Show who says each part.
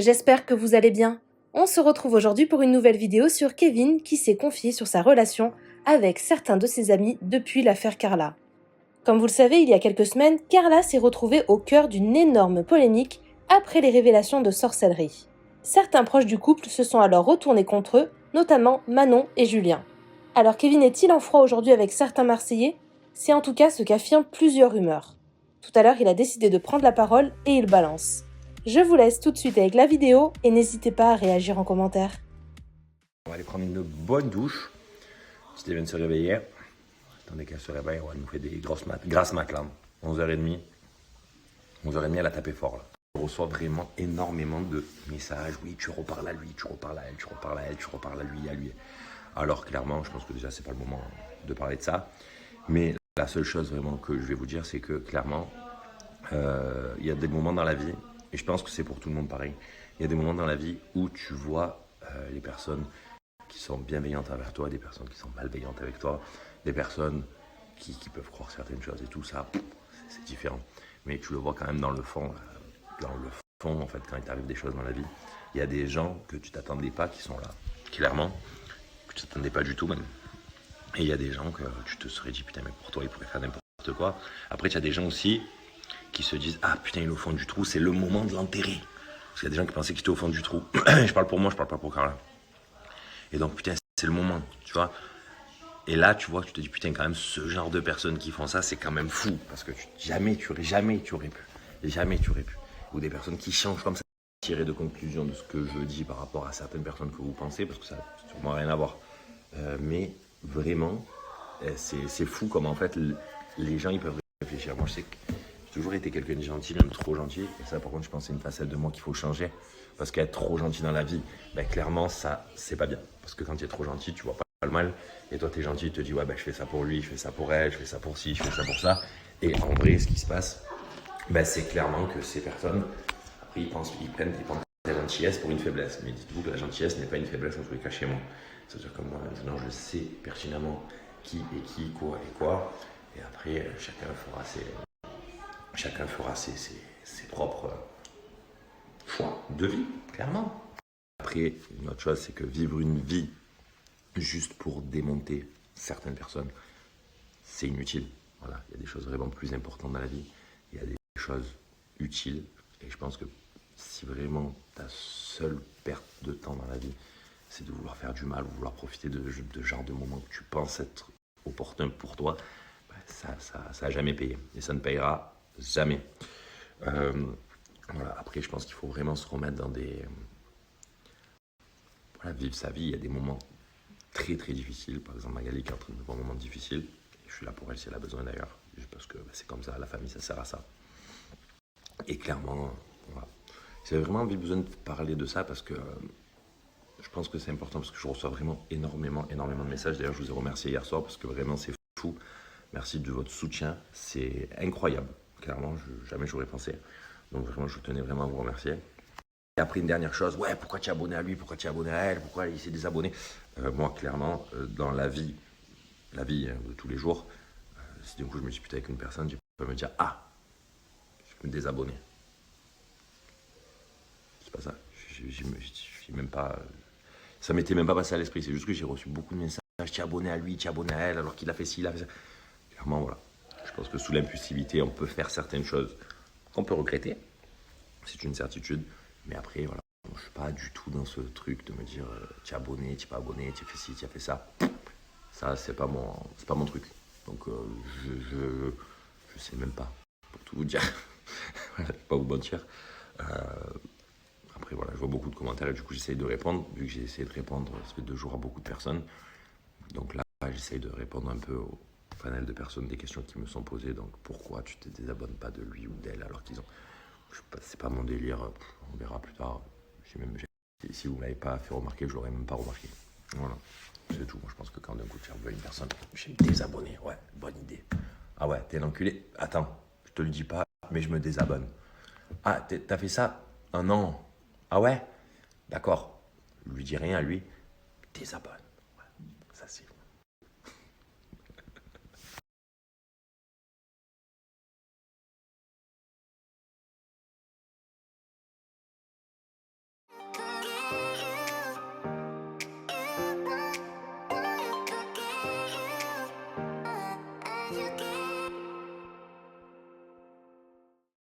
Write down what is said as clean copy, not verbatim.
Speaker 1: j'espère que vous allez bien. On se retrouve aujourd'hui pour une nouvelle vidéo sur Kevin qui s'est confié sur sa relation avec certains de ses amis depuis l'affaire Carla. Comme vous le savez, il y a quelques semaines, Carla s'est retrouvée au cœur d'une énorme polémique après les révélations de sorcellerie. Certains proches du couple se sont alors retournés contre eux, notamment Manon et Julien. Alors Kevin est-il en froid aujourd'hui avec certains Marseillais? C'est en tout cas ce qu'affirment plusieurs rumeurs. Tout à l'heure, il a décidé de prendre la parole et il balance. Je vous laisse tout de suite avec la vidéo et n'hésitez pas à réagir en commentaire.
Speaker 2: On va aller prendre une bonne douche. C'était vient de se réveiller. Attendez qu'elle se réveille, on va nous faire des grasses mat là. 11h30. 11h30, elle a tapé fort là. On reçoit vraiment énormément de messages. Oui, tu reparles à lui, tu reparles à elle, tu reparles à elle, tu reparles à lui, à lui. Alors clairement, je pense que déjà c'est pas le moment de parler de ça. Mais la seule chose vraiment que je vais vous dire, c'est que clairement, il y a des moments dans la vie, et je pense que c'est pour tout le monde pareil, il y a des moments dans la vie où tu vois les personnes qui sont bienveillantes envers toi, des personnes qui sont malveillantes avec toi, des personnes qui peuvent croire certaines choses et tout ça, c'est différent. Mais tu le vois quand même dans le fond, en fait, quand il t'arrive des choses dans la vie, il y a des gens que tu t'attendais pas qui sont là, clairement, que tu t'attendais pas du tout même. Et il y a des gens que tu te serais dit, putain, mais pour toi, ils pourraient faire n'importe quoi. Après, tu as des gens aussi qui se disent, ah putain, il est au fond du trou, c'est le moment de l'enterrer. Parce qu'il y a des gens qui pensaient qu'il était au fond du trou. Je parle pour moi, je parle pas pour Carla. Et donc, putain, c'est le moment, tu vois. Et là, tu vois, tu te dis, putain, quand même, ce genre de personnes qui font ça, c'est quand même fou. Parce que jamais tu aurais pu. Jamais tu aurais pu. Ou des personnes qui changent comme ça. Tirer de conclusion de ce que je dis par rapport à certaines personnes que vous pensez, parce que ça n'a sûrement rien à voir. Mais vraiment, c'est fou comme en fait, les gens, ils peuvent réfléchir. Moi, je sais que j'ai toujours été quelqu'un de gentil, même trop gentil. Et ça, par contre, je pense que c'est une facette de moi qu'il faut changer. Parce qu'être trop gentil dans la vie, ben, clairement, ça, c'est pas bien. Parce que quand tu es trop gentil, tu vois pas le mal. Et toi, tu es gentil, tu te dis, ouais, ben, je fais ça pour lui, je fais ça pour elle, je fais ça pour ci, je fais ça pour ça. Et en vrai, ce qui se passe, ben, c'est clairement que ces personnes, après, ils prennent la gentillesse pour une faiblesse. Mais dites-vous que la gentillesse n'est pas une faiblesse, en tous les cas, chez moi. C'est-à-dire que moi, maintenant, je sais pertinemment qui est qui, quoi et quoi. Et après, chacun fera ses propres choix de vie, clairement. Après, une autre chose, c'est que vivre une vie juste pour démonter certaines personnes, c'est inutile. Voilà, il y a des choses vraiment plus importantes dans la vie. Il y a des choses utiles. Et je pense que si vraiment ta seule perte de temps dans la vie, c'est de vouloir faire du mal, ou vouloir profiter de genre de moments que tu penses être opportun pour toi, bah, ça a jamais payé. Et ça ne payera jamais. Voilà. Après, je pense qu'il faut vraiment se remettre dans des... Voilà, vivre sa vie. Il y a des moments très très difficiles. Par exemple, Magali qui est en train de vivre un moment difficile. Je suis là pour elle si elle a besoin d'ailleurs. Parce que bah, c'est comme ça, la famille, ça sert à ça. Et clairement, voilà. J'avais vraiment besoin de parler de ça parce que je pense que c'est important parce que je reçois vraiment énormément de messages. D'ailleurs, je vous ai remercié hier soir parce que vraiment c'est fou. Merci de votre soutien, c'est incroyable. Clairement, jamais j'aurais pensé. Donc vraiment, je tenais vraiment à vous remercier. Et après, une dernière chose, ouais, pourquoi tu es abonné à lui, pourquoi tu es abonné à elle, pourquoi il s'est désabonné. Moi, clairement, dans la vie de tous les jours, si d'un coup je me dispute avec une personne, je peux me dire, ah, je vais me désabonner. C'est pas ça. J'ai même pas... Ça m'était même pas passé à l'esprit, c'est juste que j'ai reçu beaucoup de messages, tu es abonné à lui, tu es abonné à elle, alors qu'il a fait ci, il a fait ça. Clairement, voilà. Je pense que sous l'impulsivité, on peut faire certaines choses qu'on peut regretter, c'est une certitude, mais après, voilà, je suis pas du tout dans ce truc de me dire, tu es abonné, tu es pas abonné, tu as fait ci, tu as fait ça. Ça, c'est pas mon truc. Donc, je sais même pas, pour tout vous dire. Voilà, je vais pas vous mentir. Après, voilà, je vois beaucoup de commentaires et du coup, j'essaye de répondre. Vu que j'ai essayé de répondre, ça fait 2 jours à beaucoup de personnes. Donc là, j'essaye de répondre un peu au panel de personnes, des questions qui me sont posées. Donc, pourquoi tu te désabonnes pas de lui ou d'elle alors qu'ils ont... C'est pas mon délire, on verra plus tard. Si vous ne m'avez pas fait remarquer, je l'aurais même pas remarqué. Voilà, c'est tout. Moi, je pense que quand d'un coup, tu revois une personne, je vais me désabonner. Ouais, bonne idée. Ah ouais, t'es un enculé. Attends, je te le dis pas, mais je me désabonne. Ah, t'as fait ça? Ah non. Ah ouais? D'accord. Je lui dis rien à lui. Désabonne. Ouais, ça c'est...